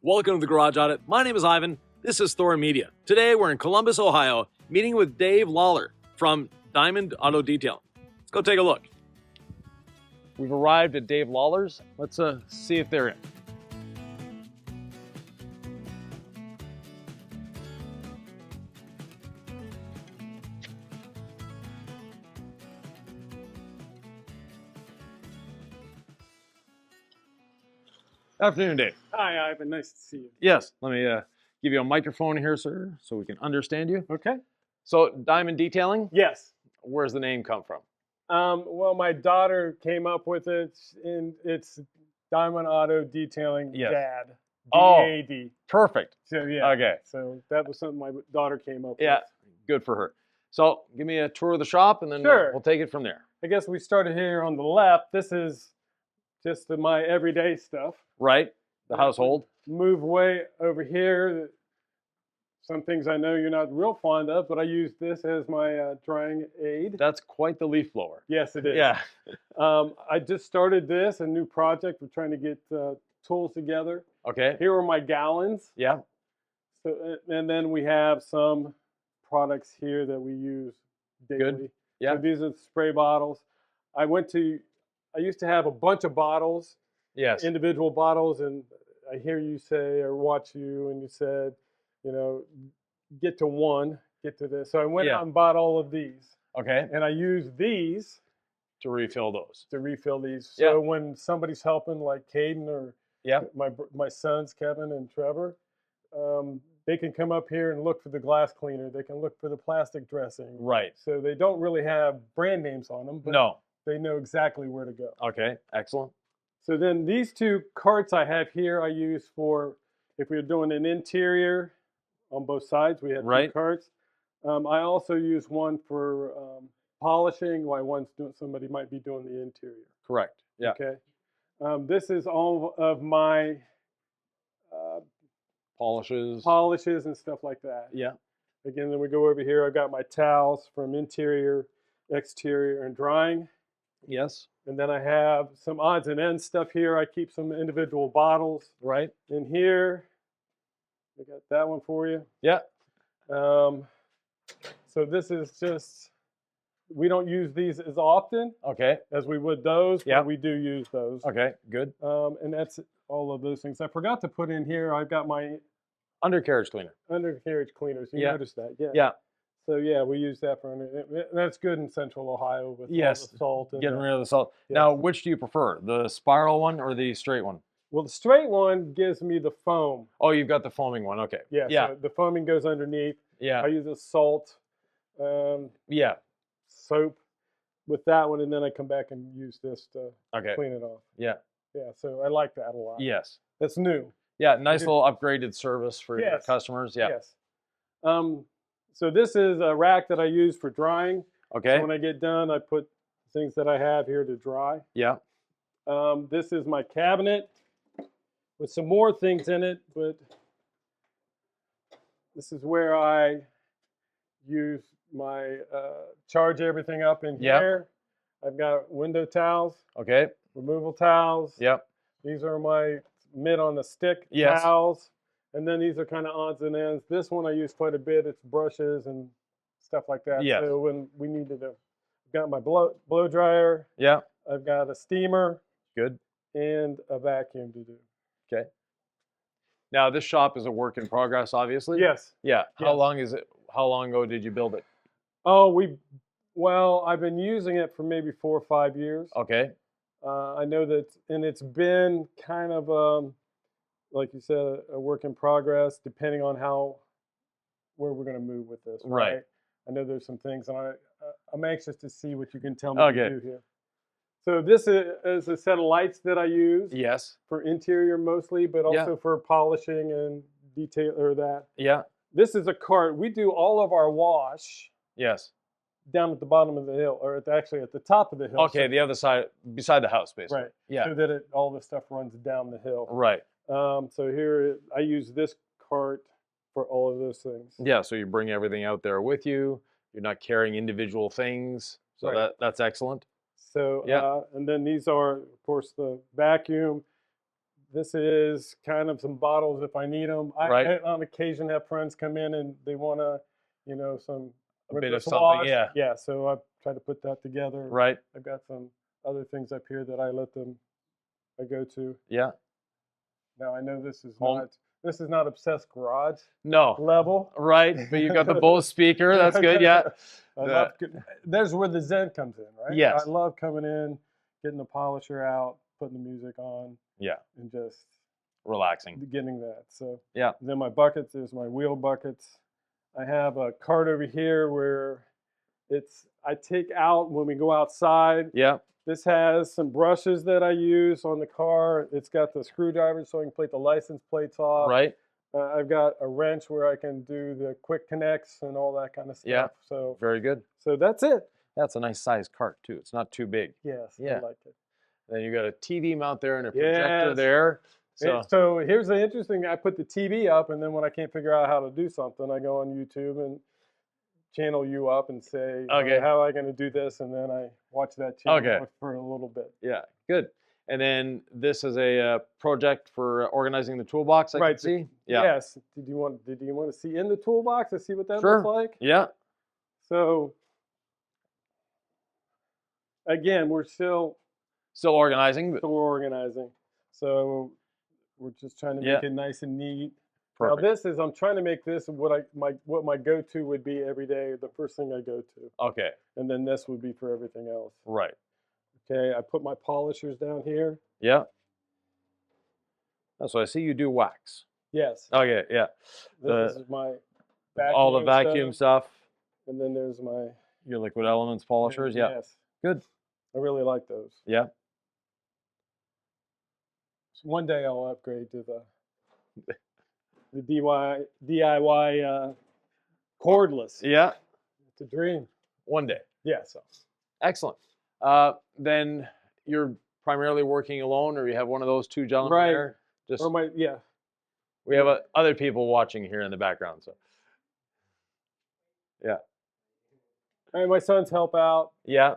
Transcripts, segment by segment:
Welcome to the Garage Audit. My name is Ivan. This is Thor Media. Today we're in Columbus, Ohio, meeting with Dave Lawler from Diamond Auto Detailing. Let's go take a look. We've arrived at Dave Lawler's. Let's see if they're in. Afternoon, Dave. Hi, Ivan. Nice to see you. Yes, let me give you a microphone here, sir, so we can understand you. Okay. So, Diamond Detailing, Yes. where's the name come from? Well, my daughter came up with it, and it's Diamond Auto Detailing Yes. Dad. Oh. D-A-D. Perfect. So yeah. Okay. So that was something my daughter came up Yeah, with. good for her. So, give me a tour of the shop, and then Sure. we'll take it from there. I guess we started here on the left. This is just my everyday stuff. Right? The household. Move way over here. Some things I know you're not real fond of, but I use this as my drying aid. That's quite the leaf blower. Yes, it is. Yeah. I just started this, a new project. We're trying to get tools together. Okay. Here are my gallons. Yeah. So, and then we have some products here that we use daily. Good. Yeah. So these are the spray bottles. I used to have a bunch of bottles, Yes. individual bottles, and I hear you say or watch you, and you said, get to one, get to this. So I went out and bought all of these. Okay. And I use these To refill those. to refill these. Yeah. So when somebody's helping, like Caden or my sons, Kevin and Trevor, they can come up here and look for the glass cleaner. They can look for the plastic dressing. Right. So they don't really have brand names on them, but No. they know exactly where to go. Okay. Excellent. So then these two carts I have here, I use for if we're doing an interior on both sides. We have two carts. I also use one for polishing while somebody might be doing the interior. Correct. Yeah. Okay. This is all of my polishes and stuff like that. Yeah. Again, then we go over here. I've got my towels from interior, exterior, and drying. Yes. And then I have some odds and ends stuff here. I keep some individual bottles. Right. In here. I got that one for you. Yeah. So this is just, we don't use these as often as we would those, but we do use those. Okay, good. And that's all of those things. I forgot to put in here, I've got my undercarriage cleaner. Undercarriage cleaners. You noticed that? Yeah. Yeah. So yeah, we use that that's good in Central Ohio with all the salt. And getting rid of the salt. Yes. Now, which do you prefer, the spiral one or the straight one? Well, the straight one gives me the foam. Oh, you've got the foaming one. Okay. Yeah. So the foaming goes underneath. Yeah. I use a salt. Soap with that one, and then I come back and use this to clean it off. Yeah. Yeah. So I like that a lot. Yes. That's new. Yeah. Nice little upgraded service for your customers. Yeah. Yes. So this is a rack that I use for drying. Okay. So when I get done, I put things that I have here to dry. Yeah. This is my cabinet with some more things in it, but this is where I use my charge everything up in here. I've got window towels. Okay. Removal towels. Yep. These are my mid on the stick towels. And then these are kind of odds and ends. This one I use quite a bit. It's brushes and stuff like that. Yes. So when we needed to, I've got my blow dryer. Yeah. I've got a steamer. Good. And a vacuum to do. Okay. Now this shop is a work in progress, obviously. Yes. Yeah. How long is it? How long ago did you build it? Oh, well, I've been using it for maybe 4 or 5 years. Okay. I know that, and it's been kind of like you said, a work in progress, depending on where we're going to move with this. Right. I know there's some things, and I'm anxious to see what you can tell me to do here. So this is a set of lights that I use. Yes. For interior mostly, but also for polishing and detail or that. Yeah. This is a cart. We do all of our wash. Yes. Down at the bottom of the hill, or actually at the top of the hill. Okay, the other side, beside the house, basically. Right. Yeah. So that all the stuff runs down the hill. Right. So here I use this cart for all of those things. Yeah. So you bring everything out there with you. You're not carrying individual things. So that's excellent. So and then these are, of course, the vacuum. This is kind of some bottles if I need them. Right. On occasion have friends come in and they want to, some A bit of reverse something, wash. yeah. Yeah, so I try to put that together. Right. I've got some other things up here that I go to. Yeah. Now I know this is Home. not obsessed garage No. level. Right, but you got the Bose speaker. That's good. Yeah. There's where the Zen comes in, right? Yes. I love coming in, getting the polisher out, putting the music on. Yeah. And just Relaxing. getting that. So yeah. Then my buckets, there's my wheel buckets. I have a cart over here where I take out when we go outside. Yeah. This has some brushes that I use on the car. It's got the screwdriver so I can plate the license plates off. Right. I've got a wrench where I can do the quick connects and all that kind of stuff. Yeah. So very good. So that's it. That's a nice size cart too. It's not too big. Yes. Yeah. I like it. Then you got a TV mount there and a projector there. So here's the interesting. I put the TV up, and then when I can't figure out how to do something, I go on YouTube and channel you up and say, okay, how am I going to do this? And then I watch that channel for a little bit. Yeah, good. And then this is a project for organizing the toolbox. I can see. Yeah. Yes. Did you want to see in the toolbox to see what that sure. looks like? Yeah. So again, we're still organizing. Still organizing. So we're just trying to make it nice and neat. Perfect. Now I'm trying to make this what my go-to would be every day, the first thing I go to. Okay. And then this would be for everything else. Right. Okay, I put my polishers down here. Yeah. So I see you do wax. Yes. Okay, yeah. This is my vacuum all the vacuum stuff. And then there's your liquid elements polishers. Yeah. Yes. Good. I really like those. Yeah. So one day I'll upgrade to the DIY cordless. Yeah. It's a dream. One day. Yeah. So. Excellent. Then you're primarily working alone, or you have one of those two gentlemen there? We have other people watching here in the background. So. Yeah. And my sons help out. Yeah.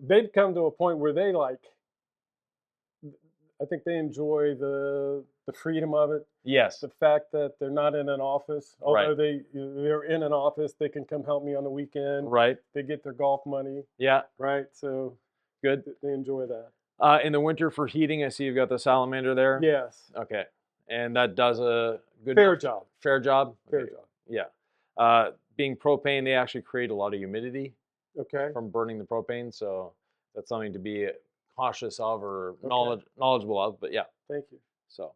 They've come to a point where I think they enjoy the freedom of it. Yes. The fact that they're not in an office. Although they're in an office, they can come help me on the weekend. Right. They get their golf money. Yeah. Right. So good. They enjoy that. In the winter for heating, I see you've got the salamander there. Yes. Okay. And that does a good job. Fair job. Fair job. Yeah. Being propane, they actually create a lot of humidity. Okay. From burning the propane, so that's something to be cautious of or knowledgeable of. But yeah. Thank you. So,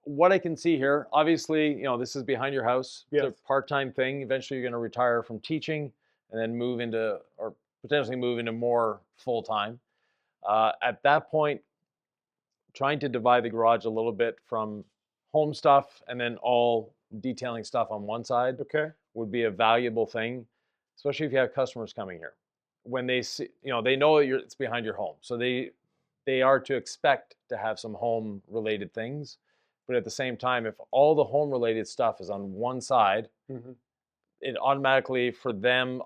what I can see here, obviously, this is behind your house. Yes. It's a part-time thing. Eventually, you're going to retire from teaching and then potentially move into more full-time. At that point, trying to divide the garage a little bit from home stuff and then all detailing stuff on one side would be a valuable thing, especially if you have customers coming here. When they see, they know that it's behind your home, so they are to expect to have some home related things. But at the same time, if all the home related stuff is on one side, it automatically for them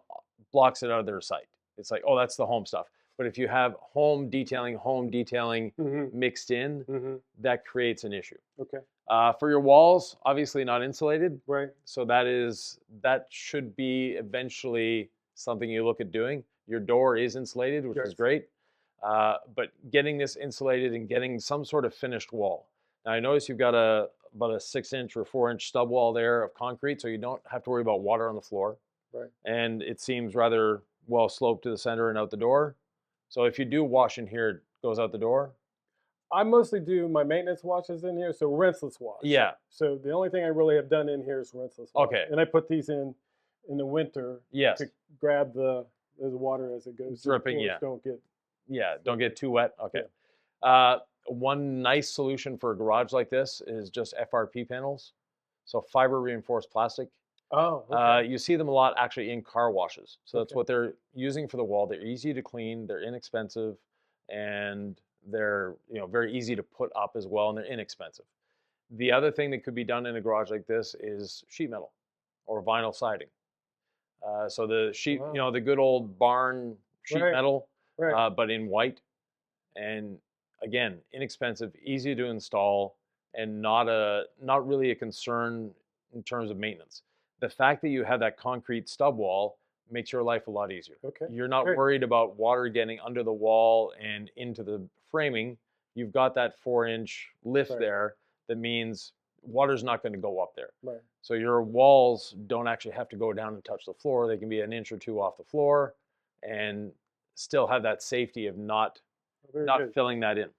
blocks it out of their sight. It's like, oh, that's the home stuff. But if you have home detailing mixed in, that creates an issue. Okay. For your walls, obviously not insulated. Right. So that should be eventually something you look at doing. Your door is insulated, which is great. But getting this insulated and getting some sort of finished wall. Now I notice you've got about a 6-inch or 4-inch stub wall there of concrete, so you don't have to worry about water on the floor. Right. And it seems rather well sloped to the center and out the door. So if you do wash in here, it goes out the door. I mostly do my maintenance washes in here, so rinseless wash. Yeah. So the only thing I really have done in here is rinseless wash. Okay. And I put these in the winter. Yes. To grab the water as it goes. Dripping, Don't get too wet. Okay. Yeah. One nice solution for a garage like this is just FRP panels. So fiber reinforced plastic. Oh, okay. You see them a lot actually in car washes. So that's what they're using for the wall. They're easy to clean, they're inexpensive, and they're very easy to put up as well, and they're inexpensive. The other thing that could be done in a garage like this is sheet metal or vinyl siding. So the sheet, the good old barn sheet metal, but in white. And again, inexpensive, easy to install, and not really a concern in terms of maintenance. The fact that you have that concrete stub wall makes your life a lot easier. Okay. You're not Great. worried about water getting under the wall and into the framing. You've got that 4-inch lift Right. there that means water's not going to go up there. Right. So your walls don't actually have to go down and touch the floor. They can be an inch or two off the floor and still have that safety of not Very not good. filling that in.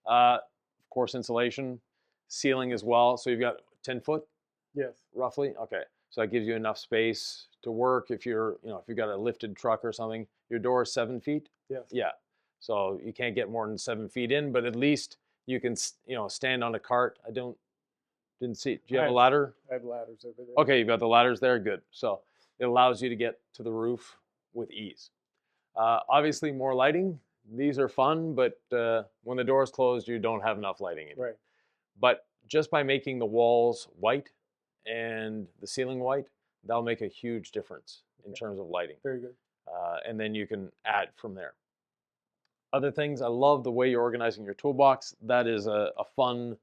Of course, insulation, ceiling as well. So you've got 10 foot Yes. roughly. Okay, so that gives you enough space to work. If you're, if you've got a lifted truck or something, your door is 7 feet. Yes. Yeah, so you can't get more than 7 feet in, but at least you can, stand on a cart. Didn't see. Do you have a ladder? I have ladders over there. Okay, you've got the ladders there. Good. So it allows you to get to the roof with ease. Obviously, more lighting. These are fun, but when the door is closed, you don't have enough lighting in. Right. But just by making the walls white and the ceiling white, that'll make a huge difference in terms of lighting. Very good. And then you can add from there. Other things, I love the way you're organizing your toolbox. That is a fun,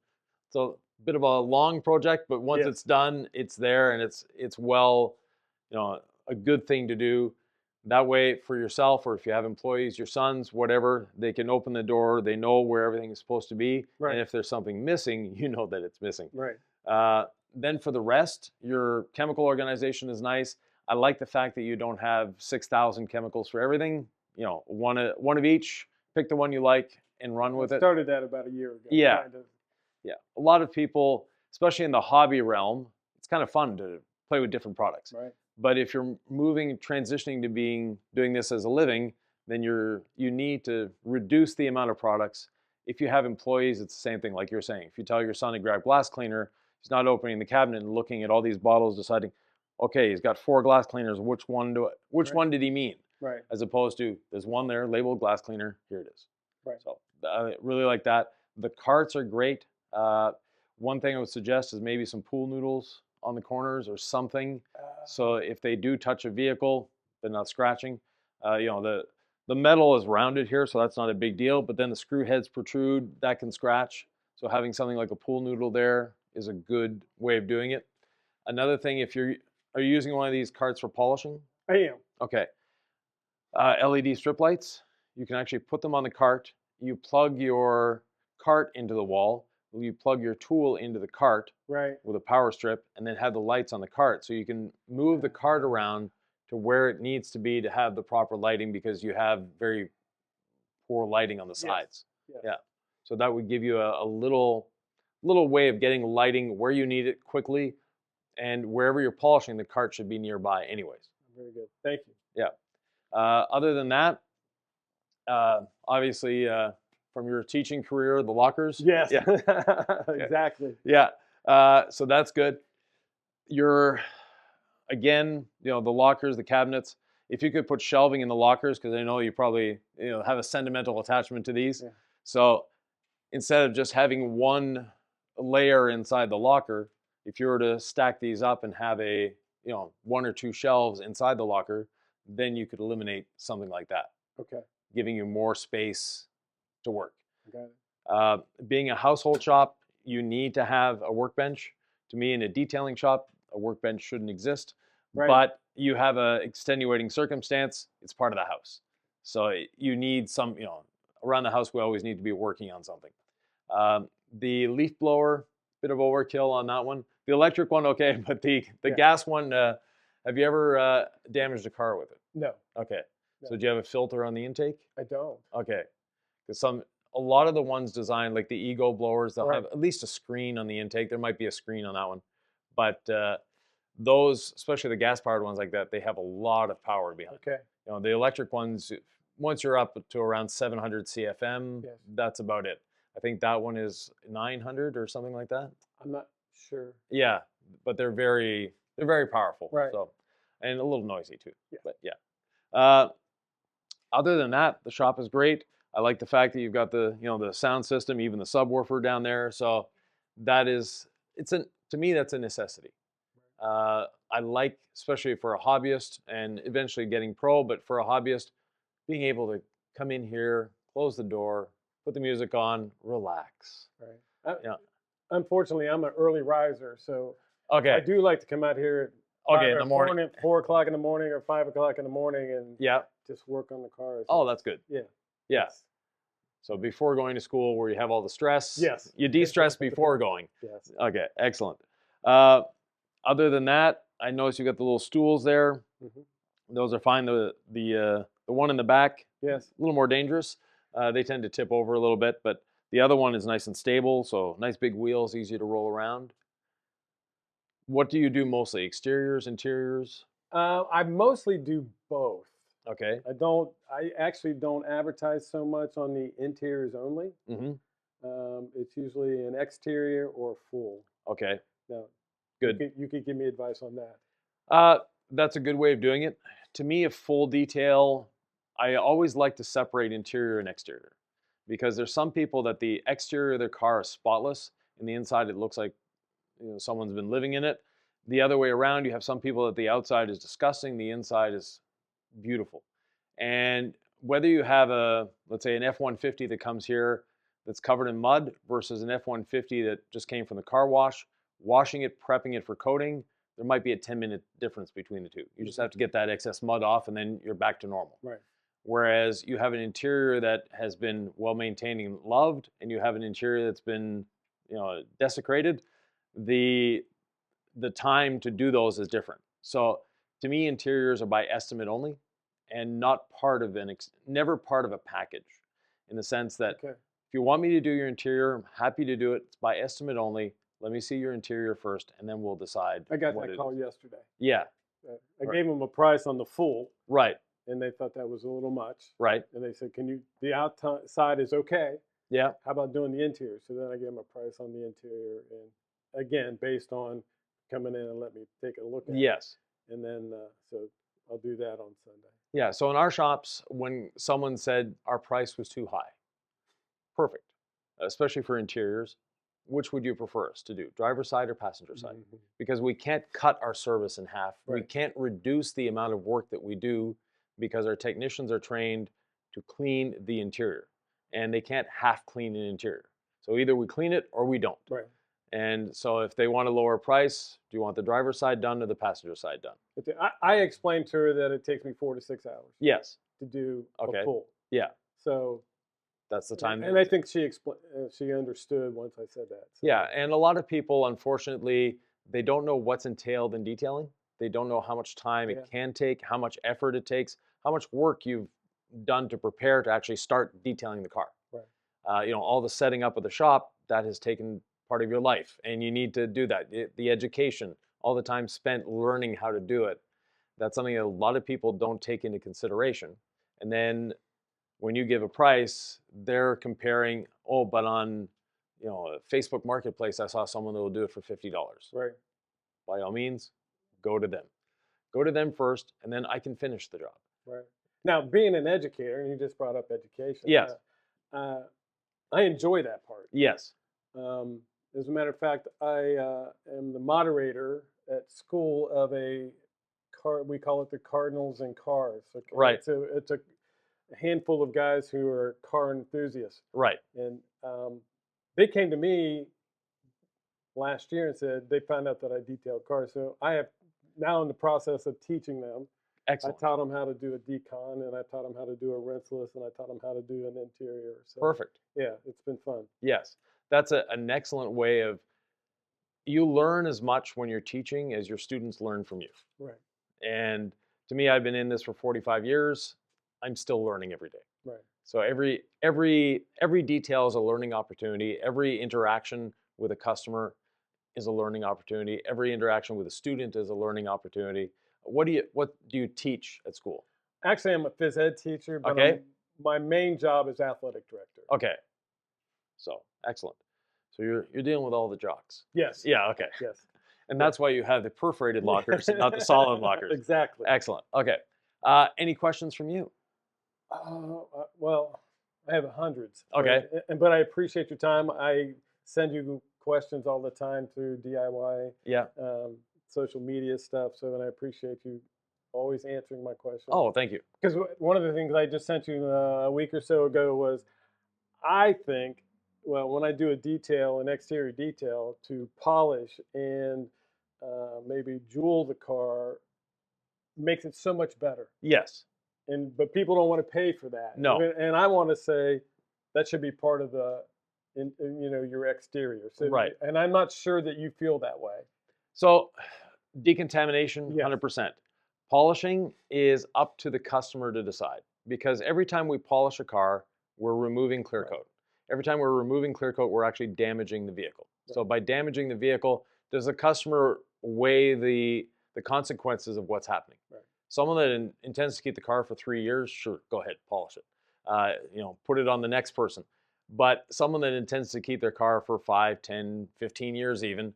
so bit of a long project, but once it's done, it's there and it's well, a good thing to do. That way for yourself, or if you have employees, your sons, whatever, they can open the door, they know where everything is supposed to be. Right. And if there's something missing, you know that it's missing. Right. Then for the rest, your chemical organization is nice. I like the fact that you don't have 6,000 chemicals for everything. One of each, pick the one you like and run with it. Started that about a year ago. Yeah. Kind of. Yeah, a lot of people, especially in the hobby realm, it's kind of fun to play with different products. Right. But if you're transitioning to doing this as a living, then you need to reduce the amount of products. If you have employees, it's the same thing, like you're saying. If you tell your son to grab glass cleaner, he's not opening the cabinet and looking at all these bottles, deciding, okay, he's got 4 glass cleaners. Which one did he mean? Right. As opposed to there's one there labeled glass cleaner. Here it is. Right. So I really like that. The carts are great. One thing I would suggest is maybe some pool noodles on the corners or something. So if they do touch a vehicle, they're not scratching. The metal is rounded here, so that's not a big deal. But then the screw heads protrude, that can scratch. So having something like a pool noodle there is a good way of doing it. Another thing, are you using one of these carts for polishing? I am. Okay. LED strip lights, you can actually put them on the cart. You plug your cart into the wall. You plug your tool into the cart with a power strip and then have the lights on the cart. So you can move the cart around to where it needs to be to have the proper lighting because you have very poor lighting on the sides. Yes. Yeah. So that would give you a little way of getting lighting where you need it quickly, and wherever you're polishing, the cart should be nearby anyways. Very good. Thank you. Yeah. Other than that, obviously, from your teaching career, the lockers. Yes. Yeah. Exactly. Yeah. So that's good. Again, the lockers, the cabinets. If you could put shelving in the lockers, because I know you probably have a sentimental attachment to these. Yeah. So instead of just having one layer inside the locker, if you were to stack these up and have 1 or 2 shelves inside the locker, then you could eliminate something like that. Okay. Giving you more space to work. Got it. Being a household shop, you need to have a workbench. To me, in a detailing shop, a workbench shouldn't exist. Right. But you have a extenuating circumstance, it's part of the house. So you need some, around the house, we always need to be working on something. The leaf blower, bit of overkill on that one. The electric one, okay, but the gas one, have you ever damaged a car with it? No. Okay. No. So do you have a filter on the intake? I don't. Okay. Because a lot of the ones designed, like the Ego blowers, they'll Right. have at least a screen on the intake. There might be a screen on that one. But those, especially the gas-powered ones like that, they have a lot of power behind them. Okay. The electric ones, once you're up to around 700 CFM, Yes. that's about it. I think that one is 900 or something like that. I'm not sure. Yeah, but they're very powerful. Right. So, and a little noisy too. Yeah. But yeah. Other than that, the shop is great. I like the fact that you've got the sound system, even the subwoofer down there. So to me, that's a necessity. I like, especially for a hobbyist and eventually getting pro, but for a hobbyist, being able to come in here, close the door, put the music on, relax. Right. Yeah. Unfortunately, I'm an early riser, so I Okay. do like to come out here at Okay, in the morning. 4 o'clock in the morning or 5 o'clock in the morning and Yeah. just work on the cars. Oh, that's good. Yeah. Yes. So before going to school where you have all the stress, Yes. you de-stress before going. Yes. Okay, excellent. Other than that, I noticed you got the little stools there. Those are fine. The one in the back, Yes. a little more dangerous. They tend to tip over a little bit, but the other one is nice and stable, so nice big wheels, easy to roll around. What do you do mostly? Exteriors, interiors? I mostly do both. Okay. I actually don't advertise so much on the interiors only. It's usually an exterior or full. Okay. Now, Good. you could give me advice on that. That's a good way of doing it. To me, a full detail, I always like to separate interior and exterior because there's some people that the exterior of their car is spotless and the inside it looks like someone's been living in it. The other way around, you have some people that the outside is disgusting, the inside is beautiful. And whether you have let's say an F-150 that comes here that's covered in mud versus an F-150 that just came from the car wash, washing it, prepping it for coating, there might be a 10-minute difference between the two. You just have to get that excess mud off and then you're back to normal. Right. Whereas you have an interior that has been well maintained and loved, and you have an interior that's been desecrated, the time to do those is different. So to me, interiors are by estimate only and not part of never part of a package, in the sense that if you want me to do your interior, I'm happy to do it. It's by estimate only. Let me see your interior first, and then we'll decide. I got that call yesterday. Yeah. I gave them a price on the full. Right. And they thought that was a little much. Right. And they said, the outside is okay. Yeah. How about doing the interior? So then I gave them a price on the interior. And again, based on coming in and let me take a look at it. Yes. And then, so I'll do that on Sunday. Yeah. So in our shops, when someone said our price was too high, perfect, especially for interiors, which would you prefer us to do, driver's side or passenger side? Because we can't cut our service in half. Right. We can't reduce the amount of work that we do because our technicians are trained to clean the interior, and they can't half clean an interior. So either we clean it or we don't. Right. And so if they want a lower price, do you want the driver's side done or the passenger side done? I explained to her that it takes me 4 to 6 hours. Yes. To do a full. Yeah. So that's the time. And I think she understood once I said that. So. Yeah, and a lot of people, unfortunately, they don't know what's entailed in detailing. They don't know how much time it can take, how much effort it takes, how much work you've done to prepare to actually start detailing the car. Right. All the setting up of the shop, that has taken part of your life, and you need to do that. The education, all the time spent learning how to do it, that's something that a lot of people don't take into consideration. And then when you give a price, they're comparing, but on Facebook Marketplace, I saw someone that will do it for $50. Right. By all means, go to them. Go to them first, and then I can finish the job. Right. Now, being an educator, and you just brought up education. Yes. I enjoy that part. Yes. As a matter of fact, I am the moderator at school of we call it the Cardinals and Cars. Okay? Right. It's a handful of guys who are car enthusiasts. Right. And they came to me last year and said they found out that I detailed cars. So I have now in the process of teaching them. Excellent. I taught them how to do a decon, and I taught them how to do a rinseless, and I taught them how to do an interior. So, perfect. Yeah, it's been fun. Yes. That's an excellent way of, you learn as much when you're teaching as your students learn from you. Right. And to me, I've been in this for 45 years. I'm still learning every day. Right. So every detail is a learning opportunity. Every interaction with a customer is a learning opportunity. Every interaction with a student is a learning opportunity. What do you teach at school? Actually, I'm a phys ed teacher, but my main job is athletic director. Okay. So excellent. So you're dealing with all the jocks. Yes. Yeah. Okay. Yes. And that's why you have the perforated lockers, not the solid lockers. Exactly. Excellent. Okay. Any questions from you? Well, I have hundreds. Okay. But I appreciate your time. I send you questions all the time through DIY. Yeah. Social media stuff. So, and I appreciate you always answering my questions. Oh, thank you. Because one of the things I just sent you a week or so ago was, I think, well, when I do a detail, an exterior detail, to polish and maybe jewel the car makes it so much better. Yes. But people don't want to pay for that. No. And I want to say that should be part of your exterior. So, Right. and I'm not sure that you feel that way. So decontamination, Yes. 100%. Polishing is up to the customer to decide, because every time we polish a car, we're removing clear Right. coat. Every time we're removing clear coat, we're actually damaging the vehicle. So by damaging the vehicle, does the customer weigh the consequences of what's happening? Right. Someone that intends to keep the car for 3 years, sure, go ahead, polish it. Put it on the next person. But someone that intends to keep their car for 5, 10, 15 years even,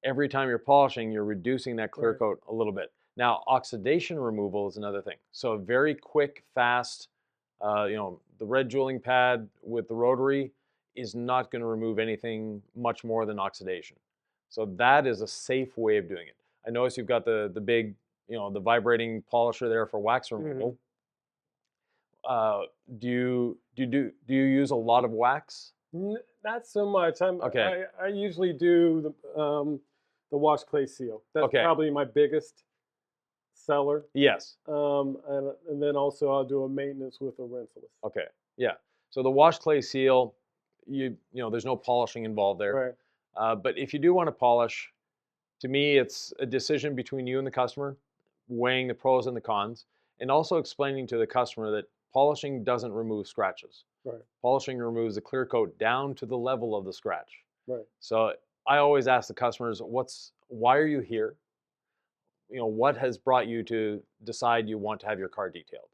every time you're polishing, you're reducing that clear Right. coat a little bit. Now, oxidation removal is another thing. So a very quick, fast, the red jeweling pad with the rotary is not going to remove anything much more than oxidation. So that is a safe way of doing it. I notice you've got the big, the vibrating polisher there for wax removal. Do you use a lot of wax? Not so much. Okay. I usually do the wash clay seal. That's Okay. probably my biggest seller. Yes. And then also I'll do a maintenance with a rinseless. Okay. Yeah. So the wash clay seal, there's no polishing involved there. Right. But if you do want to polish, to me, it's a decision between you and the customer, weighing the pros and the cons, and also explaining to the customer that polishing doesn't remove scratches. Right. Polishing removes the clear coat down to the level of the scratch. Right. So I always ask the customers, why are you here? What has brought you to decide you want to have your car detailed?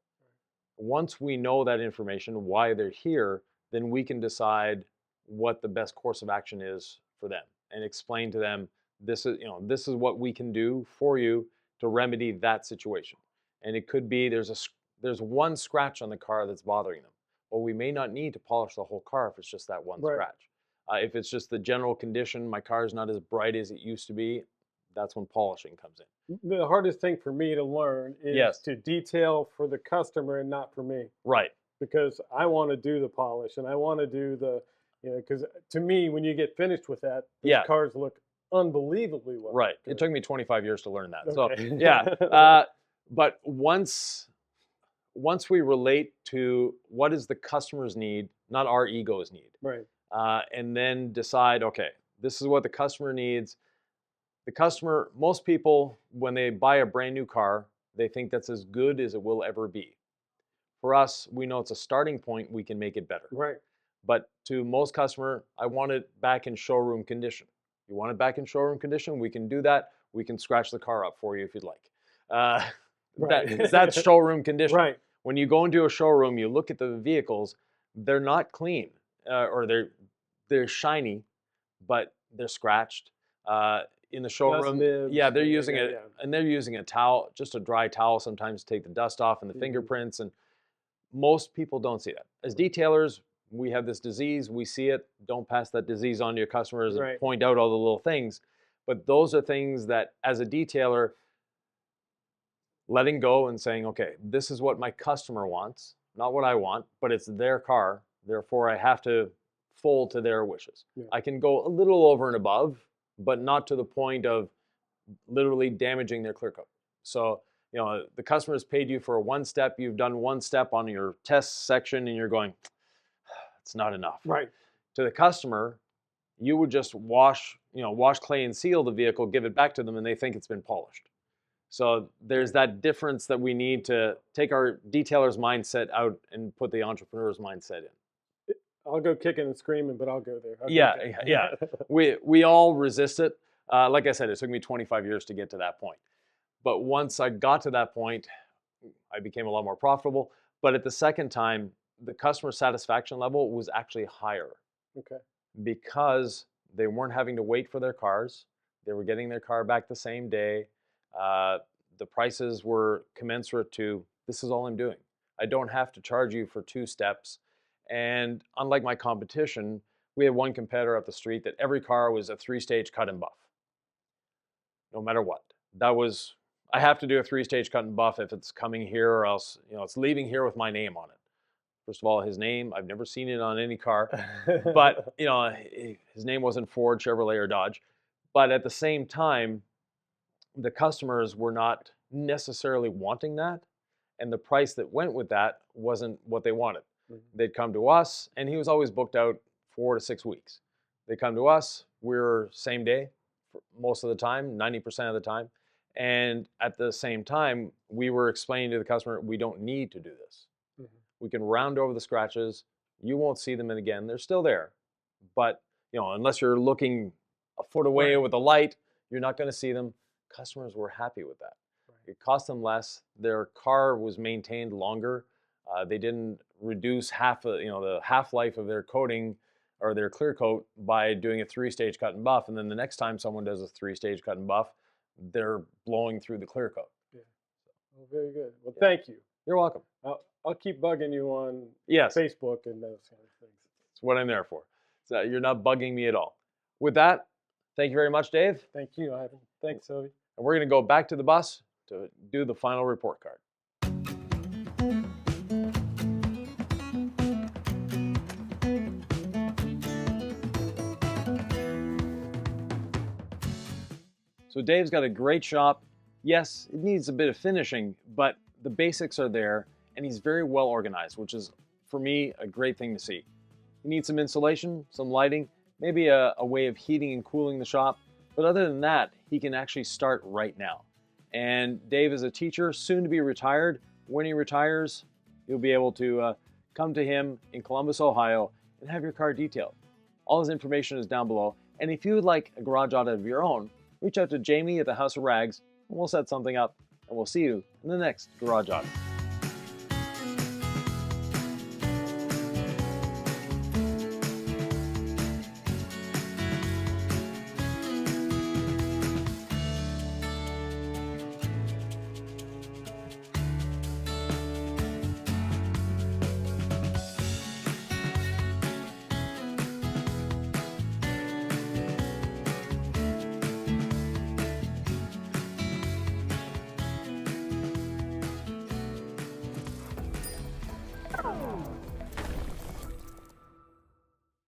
Once we know that information, why they're here, then we can decide what the best course of action is for them and explain to them, this is what we can do for you to remedy that situation. And it could be there's one scratch on the car that's bothering them. Well, we may not need to polish the whole car if it's just that one scratch. If it's just the general condition, my car is not as bright as it used to be, that's when polishing comes in. The hardest thing for me to learn is to detail for the customer and not for me. Right. Because I want to do the polish and I want to do because to me, when you get finished with that, these cars look unbelievably well. Right. It took me 25 years to learn that. Okay. So yeah. But once we relate to what is the customer's need, not our ego's need. Right. And then decide, okay, this is what the customer needs. The customer, most people, when they buy a brand new car, they think that's as good as it will ever be. For us, we know it's a starting point, we can make it better. Right. But to most customer, I want it back in showroom condition. You want it back in showroom condition, we can do that. We can scratch the car up for you if you'd like. That's showroom condition. Right. When you go into a showroom, you look at the vehicles, they're not clean, or they're shiny, but they're scratched. In the showroom, they're using and they're using a towel, just a dry towel sometimes to take the dust off and the fingerprints, and most people don't see that. As detailers, we have this disease, we see it, don't pass that disease on to your customers and point out all the little things. But those are things that, as a detailer, letting go and saying, okay, this is what my customer wants, not what I want, but it's their car, therefore I have to fold to their wishes. I can go a little over and above, but not to the point of literally damaging their clear coat. So, the customer has paid you for one step, you've done one step on your test section, and you're going, it's not enough. Right. To the customer, you would just wash clay and seal the vehicle, give it back to them, and they think it's been polished. So there's that difference that we need to take our detailer's mindset out and put the entrepreneur's mindset in. I'll go kicking and screaming, but I'll go there. Yeah. We all resist it. Like I said, it took me 25 years to get to that point. But once I got to that point, I became a lot more profitable. But at the second time, the customer satisfaction level was actually higher. Okay. Because they weren't having to wait for their cars. They were getting their car back the same day. The prices were commensurate to, this is all I'm doing. I don't have to charge you for 2 steps. And unlike my competition, we had one competitor up the street that every car was a 3-stage cut and buff. No matter what. I have to do a 3-stage cut and buff if it's coming here, or else, it's leaving here with my name on it. First of all, his name, I've never seen it on any car, but you know, his name wasn't Ford, Chevrolet, or Dodge. But at the same time, the customers were not necessarily wanting that, and the price that went with that wasn't what they wanted. They'd come to us, and he was always booked out 4 to 6 weeks. They come to us, we're same day for most of the time, 90% of the time. And at the same time, we were explaining to the customer, we don't need to do this. We can round over the scratches. You won't see them again. They're still there. But you know, unless you're looking a foot away with a light, you're not going to see them. Customers were happy with that. It cost them less. Their car was maintained longer. They didn't reduce the half-life of their coating or their clear coat by doing a 3-stage cut and buff. And then the next time someone does a 3-stage cut and buff, they're blowing through the clear coat. Yeah. Well, very good. Well, thank you. You're welcome. I'll keep bugging you on Facebook and those kind of things. That's what I'm there for. So you're not bugging me at all. With that, thank you very much, Dave. Thank you, Ivan. Thanks, Sylvie. And we're going to go back to the bus to do the final report card. So Dave's got a great shop. Yes, it needs a bit of finishing, but the basics are there, and he's very well organized, which is, for me, a great thing to see. He needs some insulation, some lighting, maybe a way of heating and cooling the shop, but other than that, he can actually start right now. And Dave is a teacher, soon to be retired. When he retires, you'll be able to come to him in Columbus, Ohio, and have your car detailed. All his information is down below, and if you would like a garage audit of your own, reach out to Jamie at the House of Rags, and we'll set something up, and we'll see you in the next garage audit.